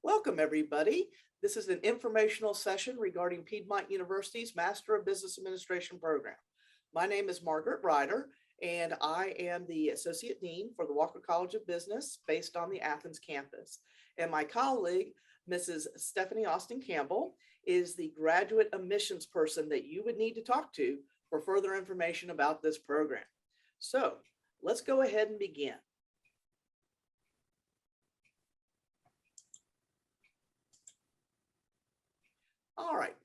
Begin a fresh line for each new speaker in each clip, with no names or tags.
Welcome, everybody. This is an informational session regarding Piedmont University's Master of Business Administration program. My name is Margaret Ryder, and I am the Associate Dean for the Walker College of Business based on the Athens campus. And my colleague, Mrs. Stephanie Austin Campbell, is the graduate admissions person that you would need to talk to for further information about this program. So let's go ahead and begin. All right,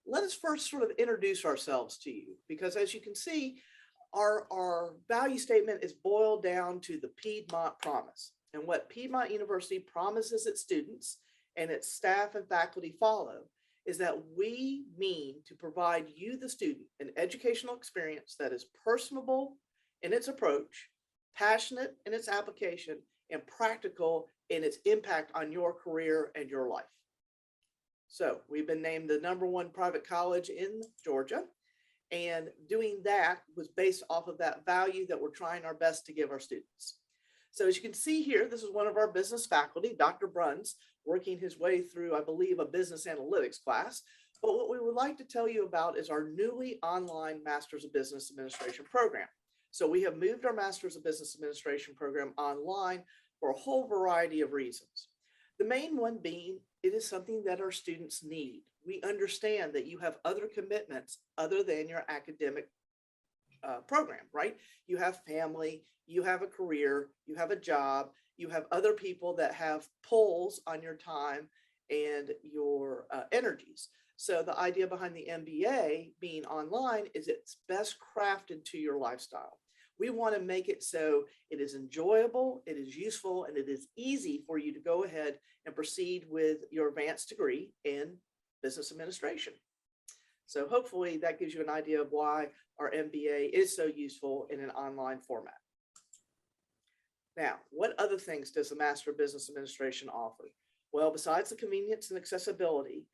let us first sort of introduce ourselves to you, because as you can see, our value statement is boiled down to the Piedmont Promise. And what Piedmont University promises its students and its staff and faculty follow is that we mean to provide you, the student, an educational experience that is personable in its approach, passionate in its application, and practical in its impact on your career and your life. So we've been named the #1 private college in Georgia, and doing that was based off of that value that we're trying our best to give our students. So as you can see here, this is one of our business faculty, Dr. Bruns, working his way through, I believe, a business analytics class. But what we would like to tell you about is our newly online Masters of Business Administration program. So we have moved our Masters of Business Administration program online for a whole variety of reasons. The main one being, it is something that our students need. We understand that you have other commitments other than your academic program, right? You have family, you have a career, you have a job, you have other people that have pulls on your time and your energies. So the idea behind the MBA being online is it's best crafted to your lifestyle. We want to make it so it is enjoyable, it is useful, and it is easy for you to go ahead and proceed with your advanced degree in business administration. So hopefully that gives you an idea of why our MBA is so useful in an online format. Now, what other things does the Master of Business Administration offer? Well, besides the convenience and accessibility,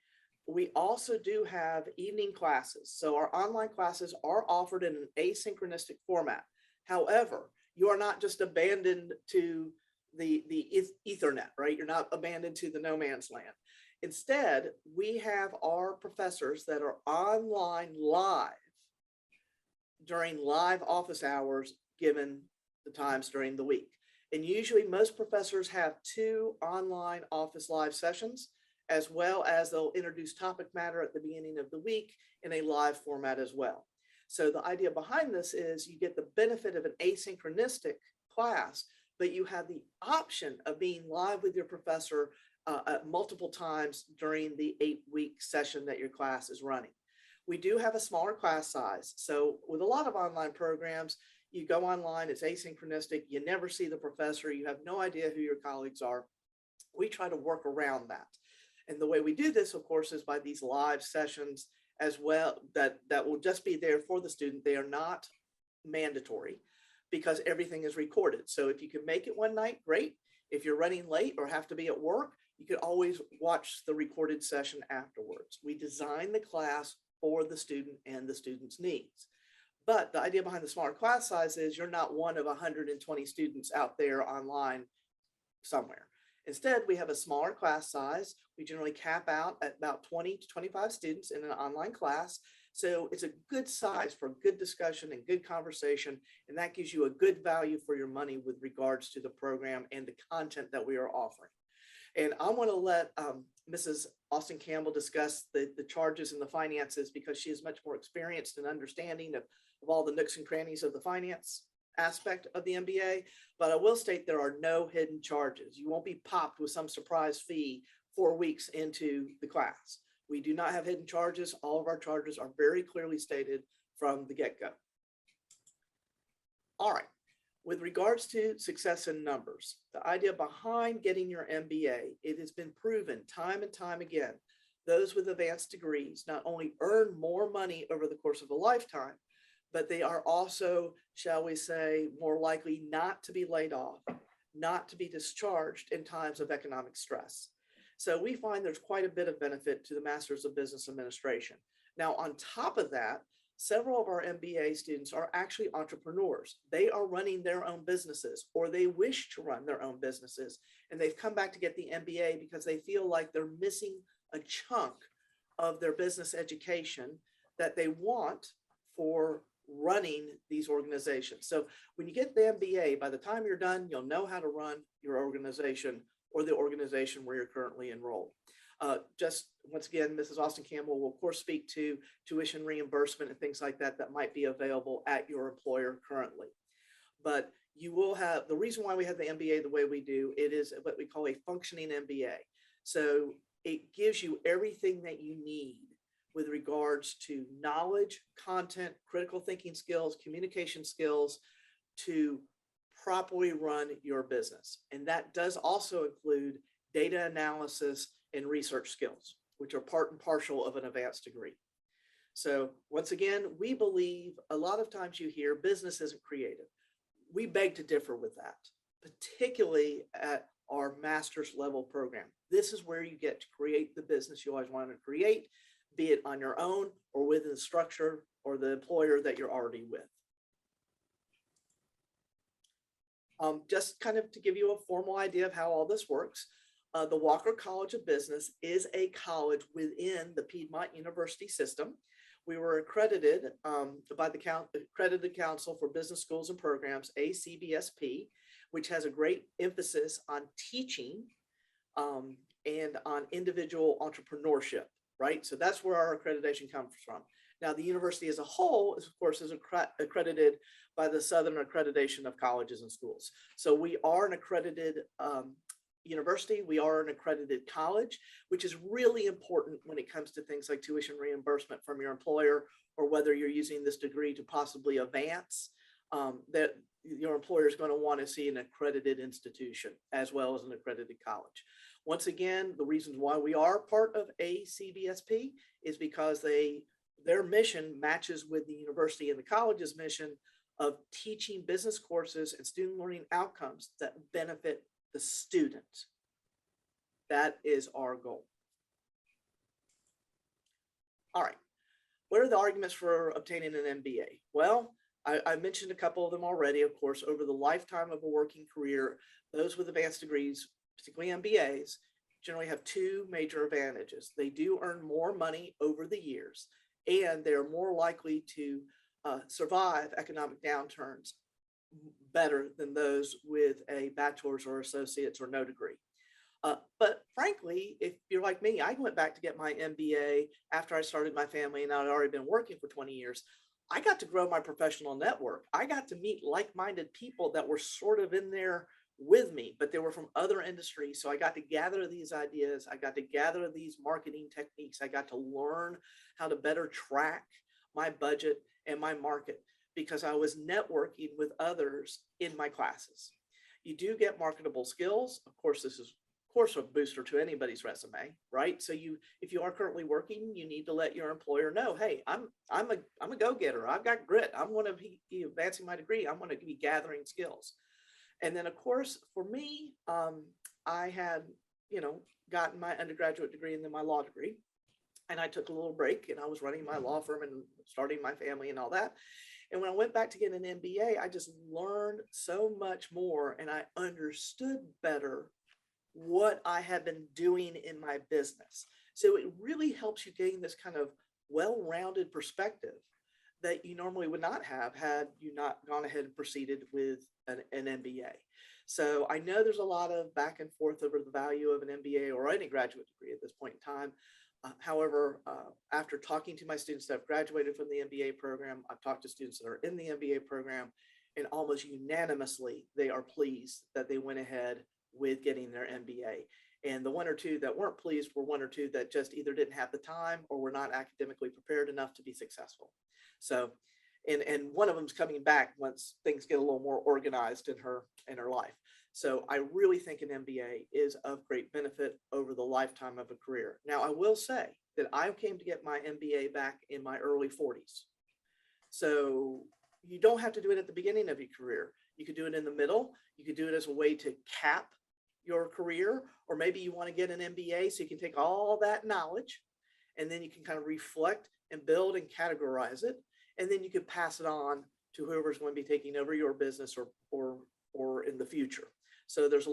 we also do have evening classes. So our online classes are offered in an asynchronistic format. However, you are not just abandoned to the Ethernet, right? You're not abandoned to the no man's land. Instead, we have our professors that are online live during live office hours, given the times during the week. And usually most professors have 2 online office live sessions, as well as they'll introduce topic matter at the beginning of the week in a live format as well. So the idea behind this is you get the benefit of an asynchronistic class, but you have the option of being live with your professor multiple times during the 8-week session that your class is running. We do have a smaller class size. So with a lot of online programs, you go online, it's asynchronistic, you never see the professor, you have no idea who your colleagues are. We try to work around that. And the way we do this, of course, is by these live sessions as well, that will just be there for the student. They are not mandatory because everything is recorded. So if you can make it one night, great. If you're running late or have to be at work, you can always watch the recorded session afterwards. We design the class for the student and the student's needs. But the idea behind the smaller class size is you're not one of 120 students out there online somewhere. Instead, we have a smaller class size. We generally cap out at about 20 to 25 students in an online class. So it's a good size for good discussion and good conversation. And that gives you a good value for your money with regards to the program and the content that we are offering. And I want to let Mrs. Austin Campbell discuss the charges and the finances, because she is much more experienced and understanding of all the nooks and crannies of the finance aspect of the MBA. But I will state there are no hidden charges. You won't be popped with some surprise fee 4 weeks into the class. We do not have hidden charges. All of our charges are very clearly stated from the get-go. All right. With regards to success in numbers, the idea behind getting your MBA, it has been proven time and time again, those with advanced degrees not only earn more money over the course of a lifetime, but they are also, shall we say, more likely not to be laid off, not to be discharged in times of economic stress. So we find there's quite a bit of benefit to the Masters of Business Administration. Now, on top of that, several of our MBA students are actually entrepreneurs. They are running their own businesses, or they wish to run their own businesses. And they've come back to get the MBA because they feel like they're missing a chunk of their business education that they want for running these organizations. So when you get the MBA, by the time you're done, you'll know how to run your organization or the organization where you're currently enrolled. Just once again, Mrs. Austin Campbell will of course speak to tuition reimbursement and things like that that might be available at your employer currently. But you will have, the reason why we have the MBA the way we do, it is what we call a functioning MBA. So it gives you everything that you need with regards to knowledge, content, critical thinking skills, communication skills to properly run your business. And that does also include data analysis and research skills, which are part and parcel of an advanced degree. So once again, we believe a lot of times you hear business isn't creative. We beg to differ with that, particularly at our master's level program. This is where you get to create the business you always wanted to create, be it on your own or within the structure or the employer that you're already with. Just kind of to give you a formal idea of how all this works, the Walker College of Business is a college within the Piedmont University system. We were accredited by the Accredited Council for Business Schools and Programs, ACBSP, which has a great emphasis on teaching and on individual entrepreneurship, right? So that's where our accreditation comes from. Now, the university as a whole is, of course, accredited by the Southern Accreditation of Colleges and Schools. So we are an accredited university, we are an accredited college, which is really important when it comes to things like tuition reimbursement from your employer, or whether you're using this degree to possibly advance, that your employer is going to want to see an accredited institution as well as an accredited college. Once again, the reasons why we are part of ACBSP is because their mission matches with the university and the college's mission of teaching business courses and student learning outcomes that benefit the student. That is our goal. All right, what are the arguments for obtaining an MBA? Well, I mentioned a couple of them already. Of course, over the lifetime of a working career, those with advanced degrees, particularly MBAs, generally have two major advantages. They do earn more money over the years, and they're more likely to survive economic downturns better than those with a bachelor's or associate's or no degree. But frankly, if you're like me, I went back to get my MBA after I started my family and I'd already been working for 20 years. I got to grow my professional network. I got to meet like-minded people that were sort of in there with me, but they were from other industries. So I got to gather these ideas. I got to gather these marketing techniques. I got to learn how to better track my budget and my market because I was networking with others in my classes. You do get marketable skills. Of course, this is a booster to anybody's resume, right? So if you are currently working, you need to let your employer know, hey, I'm a go-getter. I've got grit. I'm going to be advancing my degree. I'm going to be gathering skills. And then, of course, for me, I had, gotten my undergraduate degree and then my law degree. And I took a little break and I was running my law firm and starting my family and all that. And when I went back to get an MBA, I just learned so much more and I understood better what I had been doing in my business. So it really helps you gain this kind of well-rounded perspective that you normally would not have had you not gone ahead and proceeded with an MBA. So I know there's a lot of back and forth over the value of an MBA or any graduate degree at this point in time. However, after talking to my students that have graduated from the MBA program, I've talked to students that are in the MBA program, and almost unanimously, they are pleased that they went ahead with getting their MBA. And the one or two that weren't pleased were one or two that just either didn't have the time or were not academically prepared enough to be successful. So, and one of them's coming back once things get a little more organized in her life. So I really think an MBA is of great benefit over the lifetime of a career. Now, I will say that I came to get my MBA back in my early 40s. So you don't have to do it at the beginning of your career. You could do it in the middle. You could do it as a way to cap your career, or maybe you want to get an MBA so you can take all that knowledge and then you can kind of reflect and build and categorize it. and then you could pass it on to whoever's going to be taking over your business or in the future. So there's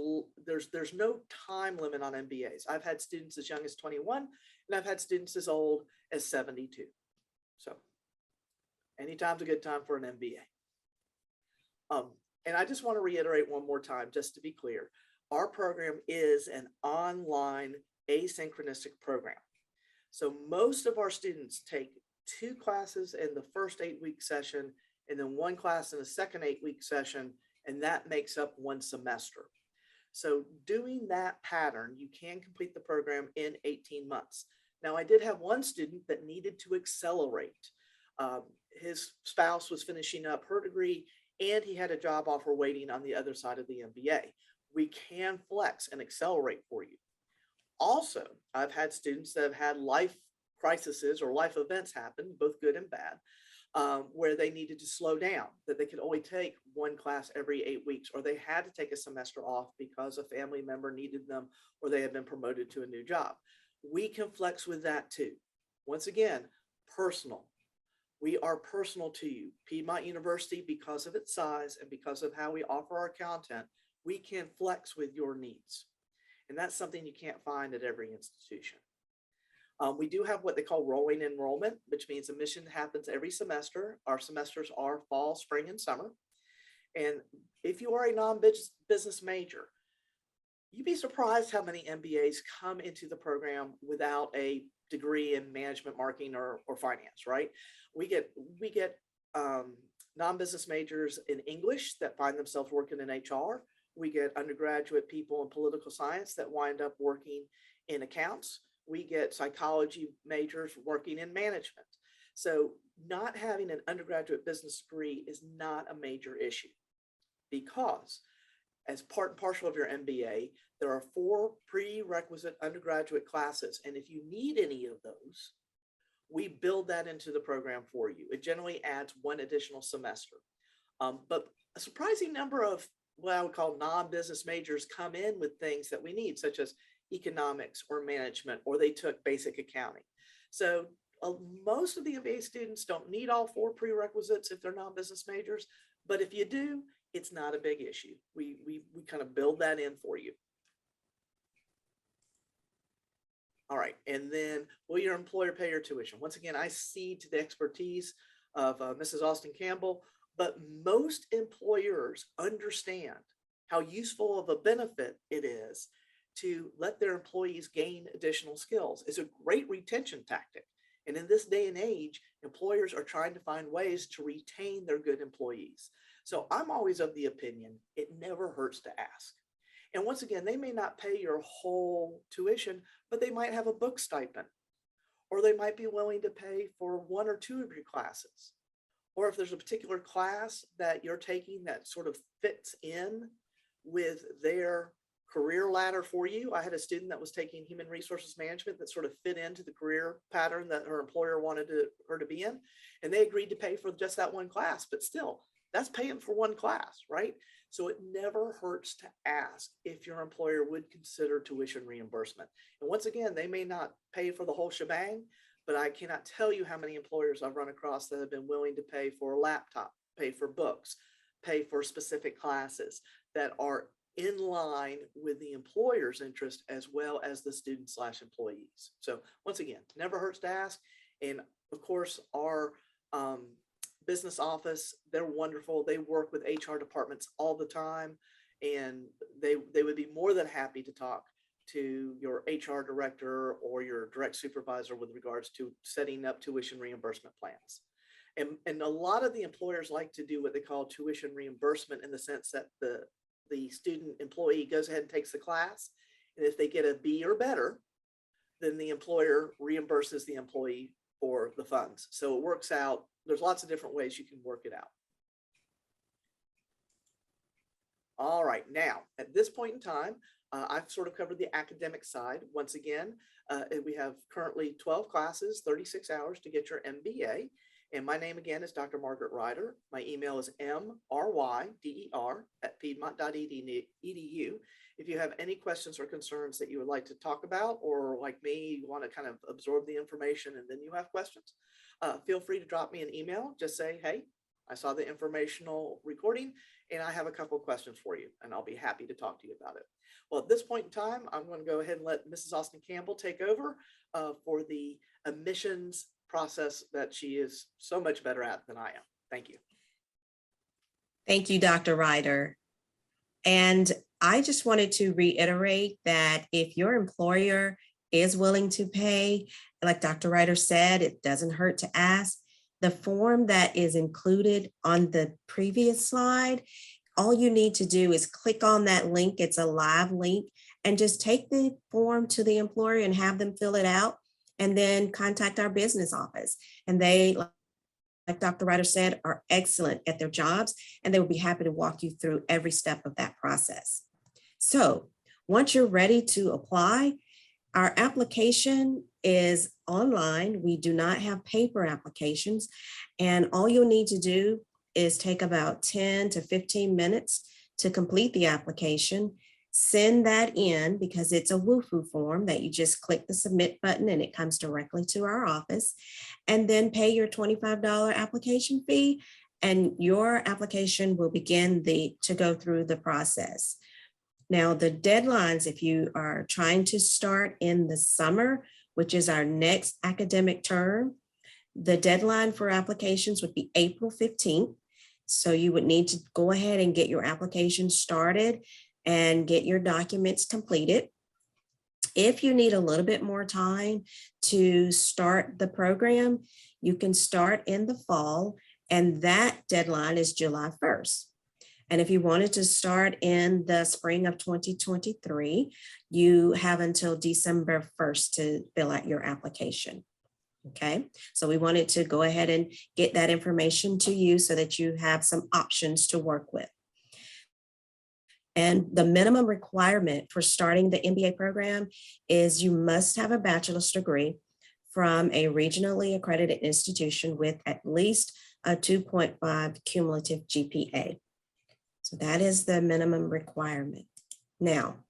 no time limit on MBAs. I've had students as young as 21, and I've had students as old as 72. So anytime's a good time for an MBA. And I just want to reiterate one more time, just to be clear, our program is an online asynchronistic program. So most of our students take 2 classes in the first 8-week session, and then 1 class in the second 8-week session, and that makes up 1 semester. So doing that pattern, you can complete the program in 18 months. Now, I did have one student that needed to accelerate. His spouse was finishing up her degree, and he had a job offer waiting on the other side of the MBA. We can flex and accelerate for you. Also, I've had students that have had life crises or life events happen, both good and bad, where they needed to slow down, that they could only take 1 class every 8 weeks, or they had to take a semester off because a family member needed them, or they had been promoted to a new job. We can flex with that too. Once again, personal. We are personal to you. Piedmont University, because of its size and because of how we offer our content, we can flex with your needs. And that's something you can't find at every institution. We do have what they call rolling enrollment, which means admission happens every semester. Our semesters are fall, spring, and summer. And if you are a non-business major, you'd be surprised how many MBAs come into the program without a degree in management, marketing, or finance, right? We get non-business majors in English that find themselves working in HR. We get undergraduate people in political science that wind up working in accounts. We get psychology majors working in management. So not having an undergraduate business degree is not a major issue, because as part and parcel of your MBA, there are 4 prerequisite undergraduate classes. And if you need any of those, we build that into the program for you. It generally adds 1 additional semester. But a surprising number of what I would call non-business majors come in with things that we need, such as economics or management, or they took basic accounting. So most of the MBA students don't need all 4 prerequisites if they're non-business majors, but if you do, it's not a big issue. We kind of build that in for you. All right, and then will your employer pay your tuition? Once again, I cede to the expertise of Mrs. Austin Campbell, but most employers understand how useful of a benefit it is to let their employees gain additional skills. It's a great retention tactic. And in this day and age, employers are trying to find ways to retain their good employees. So I'm always of the opinion, it never hurts to ask. And once again, they may not pay your whole tuition, but they might have a book stipend, or they might be willing to pay for 1 or 2 of your classes. Or if there's a particular class that you're taking that sort of fits in with their career ladder for you. I had a student that was taking human resources management that sort of fit into the career pattern that her employer wanted her to be in. And they agreed to pay for just that 1 class, but still, that's paying for 1 class, right? So it never hurts to ask if your employer would consider tuition reimbursement. And once again, they may not pay for the whole shebang, but I cannot tell you how many employers I've run across that have been willing to pay for a laptop, pay for books, pay for specific classes that are in line with the employer's interest as well as the student/employees. So once again, never hurts to ask. And of course, our business office, they're wonderful. They work with HR departments all the time, and they would be more than happy to talk to your HR director or your direct supervisor with regards to setting up tuition reimbursement plans. And a lot of the employers like to do what they call tuition reimbursement, in the sense that the student employee goes ahead and takes the class, and if they get a B or better, then the employer reimburses the employee for the funds. So it works out. There's lots of different ways you can work it out. All right, now at this point in time, I've sort of covered the academic side. Once again, we have currently 12 classes, 36 hours to get your MBA. And my name again is Dr. Margaret Ryder. My email is mryder@piedmont.edu. If you have any questions or concerns that you would like to talk about, or like me, you want to kind of absorb the information and then you have questions, feel free to drop me an email. Just say, hey, I saw the informational recording and I have a couple of questions for you, and I'll be happy to talk to you about it. Well, at this point in time, I'm going to go ahead and let Mrs. Austin Campbell take over for the admissions process that she is so much better at than I am. Thank you.
Thank you, Dr. Ryder. And I just wanted to reiterate that if your employer is willing to pay, like Dr. Ryder said, it doesn't hurt to ask. The form that is included on the previous slide, all you need to do is click on that link. It's a live link, and just take the form to the employer and have them fill it out, and then contact our business office. And they, like Dr. Ryder said, are excellent at their jobs, and they will be happy to walk you through every step of that process. So once you're ready to apply, our application is online. We do not have paper applications, and all you'll need to do is take about 10 to 15 minutes to complete the application. Send that in, because it's a WUFU form that you just click the submit button and it comes directly to our office, and then pay your $25 application fee, and your application will begin to go through the process. Now, the deadlines, if you are trying to start in the summer, which is our next academic term, the deadline for applications would be April 15th. So you would need to go ahead and get your application started and get your documents completed. If you need a little bit more time to start the program, you can start in the fall, and that deadline is July 1st. And if you wanted to start in the spring of 2023, you have until December 1st to fill out your application. Okay, so we wanted to go ahead and get that information to you so that you have some options to work with. And the minimum requirement for starting the MBA program is you must have a bachelor's degree from a regionally accredited institution with at least a 2.5 cumulative GPA. So that is the minimum requirement. Now,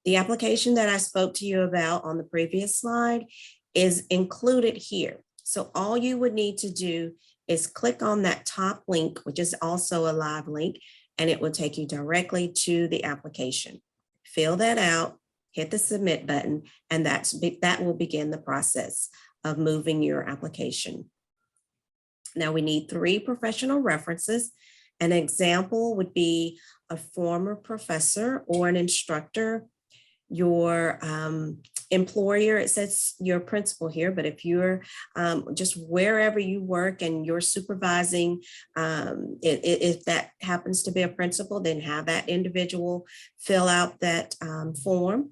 the application that I spoke to you about on the previous slide is included here. So all you would need to do is click on that top link, which is also a live link, and it will take you directly to the application. Fill that out, hit the submit button, and that will begin the process of moving your application. Now, we need 3 professional references. An example would be a former professor or an instructor, your employer, it says your principal here, but if you're just wherever you work and you're supervising, if that happens to be a principal, then have that individual fill out that form.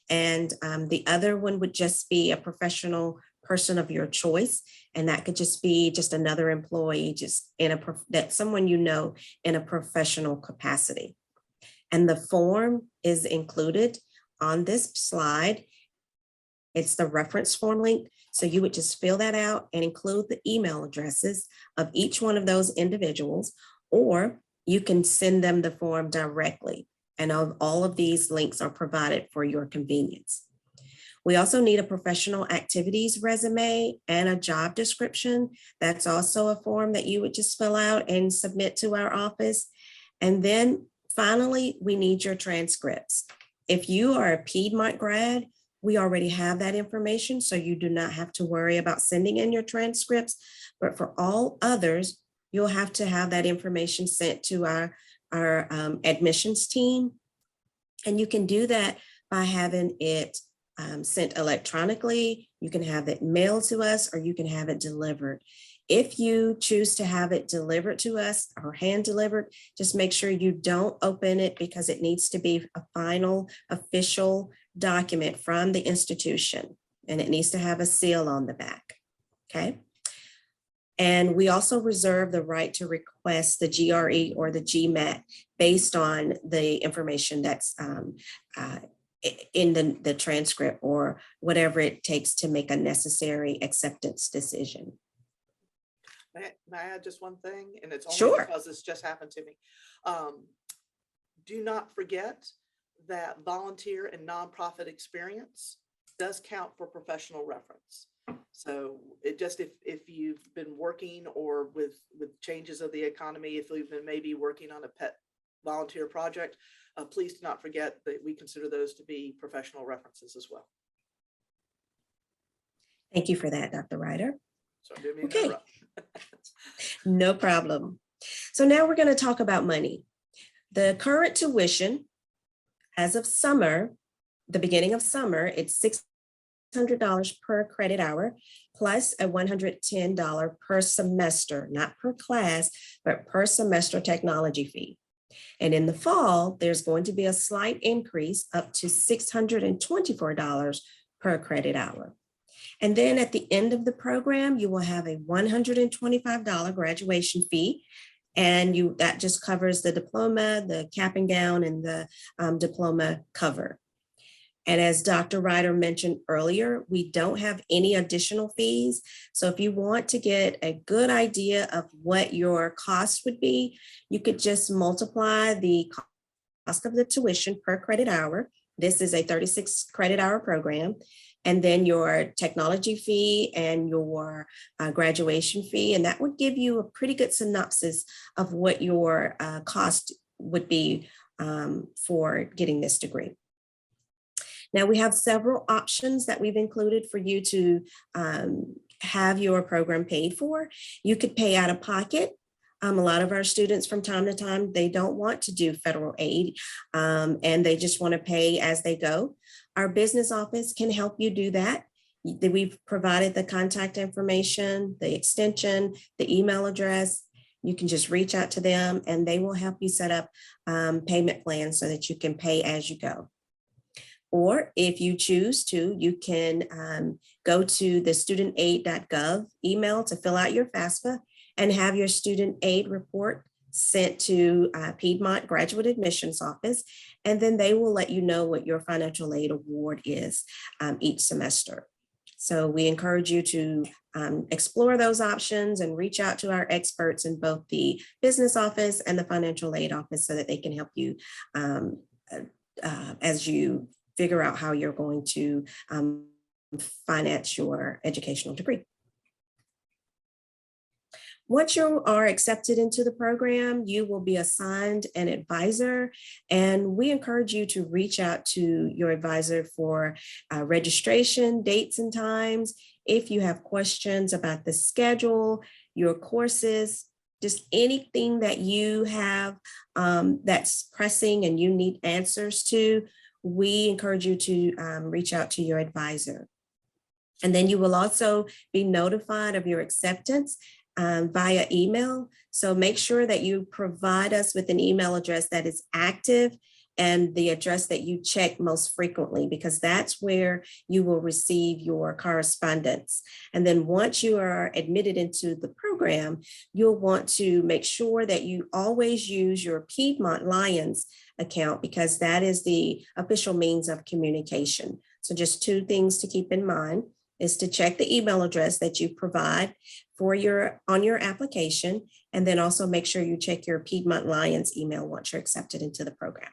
And the other one would just be a professional person of your choice. And that could just be just another employee, just that someone you know in a professional capacity. And the form is included on this slide. It's the reference form link. So you would just fill that out and include the email addresses of each one of those individuals, or you can send them the form directly. And all of these links are provided for your convenience. We also need a professional activities resume and a job description. That's also a form that you would just fill out and submit to our office. And then finally, we need your transcripts. If you are a Piedmont grad, we already have that information, so you do not have to worry about sending in your transcripts. But for all others, you'll have to have that information sent to our admissions team. And you can do that by having it sent electronically. You can have it mailed to us, or you can have it delivered. If you choose to have it delivered to us or hand delivered, just make sure you don't open it, because it needs to be a final official document from the institution, and it needs to have a seal on the back. Okay. And we also reserve the right to request the GRE or the GMAT based on the information that's in the transcript, or whatever it takes to make a necessary acceptance decision.
May I add just one thing? And it's only
Sure.
because this just happened to me. Do not forget that volunteer and nonprofit experience does count for professional reference. So it just, if you've been working or with changes of the economy, if you've been maybe working on a pet volunteer project, please do not forget that we consider those to be professional references as well.
Thank you for that, Dr. Ryder.
So I didn't mean to
Okay,
interrupt.
no problem. So now we're going to talk about money. The current tuition as of summer, the beginning of summer, it's $600 per credit hour plus a $110 per semester, not per class, but per semester technology fee. And in the fall, there's going to be a slight increase up to $624 per credit hour. And then at the end of the program, you will have a $125 graduation fee. And that just covers the diploma, the cap and gown, and the diploma cover. And as Dr. Ryder mentioned earlier, we don't have any additional fees. So if you want to get a good idea of what your cost would be, you could just multiply the cost of the tuition per credit hour. This is a 36 credit hour program. And then your technology fee and your graduation fee. And that would give you a pretty good synopsis of what your cost would be for getting this degree. Now, we have several options that we've included for you to have your program paid for. You could pay out of pocket. A lot of our students from time to time, they don't want to do federal aid and they just want to pay as they go. Our business office can help you do that. We've provided the contact information, the extension, the email address. You can just reach out to them and they will help you set up payment plans so that you can pay as you go. Or if you choose to, you can go to the studentaid.gov email to fill out your FAFSA and have your student aid report sent to Piedmont Graduate Admissions Office. And then they will let you know what your financial aid award is each semester. So we encourage you to explore those options and reach out to our experts in both the business office and the financial aid office so that they can help you as you figure out how you're going to finance your educational degree. Once you are accepted into the program, you will be assigned an advisor, and we encourage you to reach out to your advisor for registration, dates and times. If you have questions about the schedule, your courses, just anything that you have that's pressing and you need answers to, we encourage you to reach out to your advisor. And then you will also be notified of your acceptance via email. So make sure that you provide us with an email address that is active and the address that you check most frequently, because that's where you will receive your correspondence. And then once you are admitted into the program, you'll want to make sure that you always use your Piedmont Lions account, because that is the official means of communication. So just two things to keep in mind is to check the email address that you provide for on your application, and then also make sure you check your Piedmont Lions email once you're accepted into the program.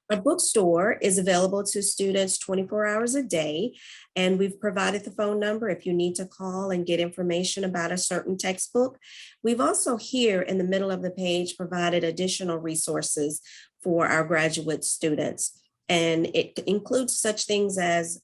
Our bookstore is available to students 24 hours a day, and we've provided the phone number if you need to call and get information about a certain textbook. We've also here in the middle of the page provided additional resources for our graduate students. And it includes such things as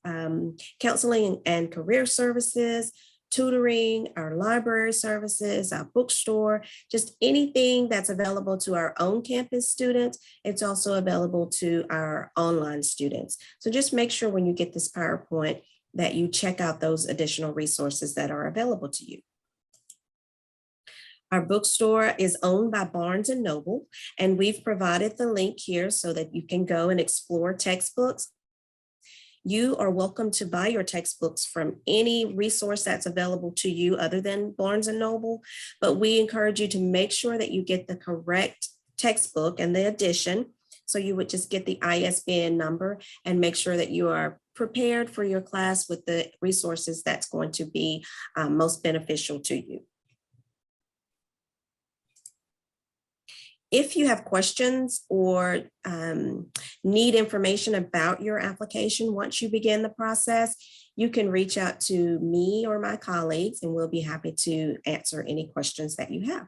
counseling and career services, tutoring, our library services, our bookstore, just anything that's available to our own campus students. It's also available to our online students. So just make sure when you get this PowerPoint that you check out those additional resources that are available to you. Our bookstore is owned by Barnes & Noble, and we've provided the link here so that you can go and explore textbooks. You are welcome to buy your textbooks from any resource that's available to you other than Barnes & Noble, but we encourage you to make sure that you get the correct textbook and the edition So you would just get the ISBN number and make sure that you are prepared for your class with the resources that's going to be most beneficial to you. If you have questions or need information about your application once you begin the process, you can reach out to me or my colleagues, and we'll be happy to answer any questions that you have.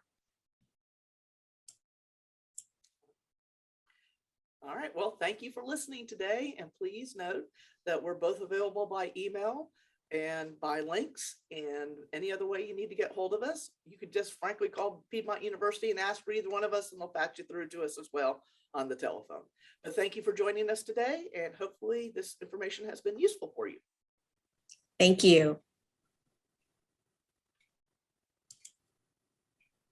All right, well, thank you for listening today, and please note that we're both available by email and by links, and any other way you need to get hold of us. You could just frankly call Piedmont University and ask for either one of us, and they'll patch you through to us as well on the telephone. But thank you for joining us today, and hopefully this information has been useful for you.
Thank you.